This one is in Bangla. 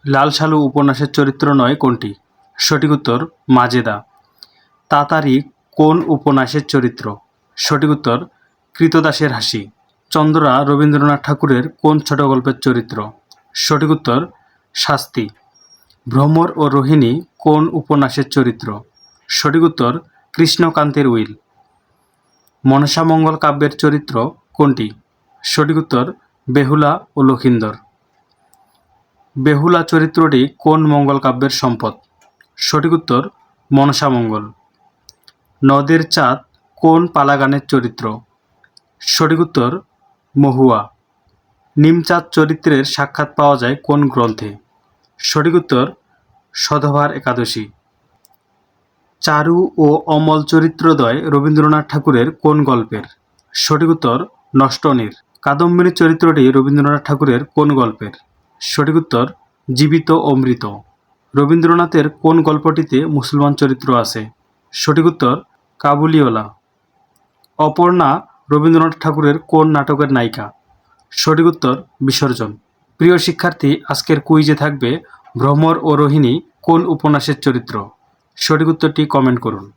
লাল সালু উপন্যাসের চরিত্র নয় কোনটি? সঠিক উত্তর মাজেদা। তাতারী কোন উপন্যাসের চরিত্র? সঠিক উত্তর কৃতদাসের হাসি। চন্দ্রা রবীন্দ্রনাথ ঠাকুরের কোন ছোট গল্পের চরিত্র? সঠিক উত্তর শাস্তি। ভ্রমর ও রোহিণী কোন উপন্যাসের চরিত্র? সঠিক উত্তর কৃষ্ণকান্তের উইল। মনসামঙ্গল কাব্যের চরিত্র কোনটি? সঠিক উত্তর বেহুলা ও লখিন্দর। বেহুলা চরিত্রটি কোন মঙ্গল কাব্যের সম্পদ? সঠিক উত্তর মনসামঙ্গল। নদের চাঁদ কোন পালাগানের চরিত্র? সঠিক উত্তর মহুয়া। নিমচাঁদ চরিত্রের সাক্ষাৎ পাওয়া যায় কোন গ্রন্থে? সঠিক উত্তর সধবার একাদশী। চারু ও অমল চরিত্রদ্বয় রবীন্দ্রনাথ ঠাকুরের কোন গল্পের? সঠিক উত্তর নষ্টনীর। কাদম্বিনী চরিত্রটি রবীন্দ্রনাথ ঠাকুরের কোন গল্পের? সঠিক উত্তর জীবিত অমৃত। রবীন্দ্রনাথের কোন গল্পটিতে মুসলমান চরিত্র আছে? সঠিক উত্তর কাবুলিওয়ালা। অপর্ণা রবীন্দ্রনাথ ঠাকুরের কোন নাটকের নায়িকা? সঠিক উত্তর বিসর্জন। প্রিয় শিক্ষার্থী, আজকের কুইজে থাকবে ভ্রমর ও রোহিণী কোন উপন্যাসের চরিত্র? সঠিক উত্তরটি কমেন্ট করুন।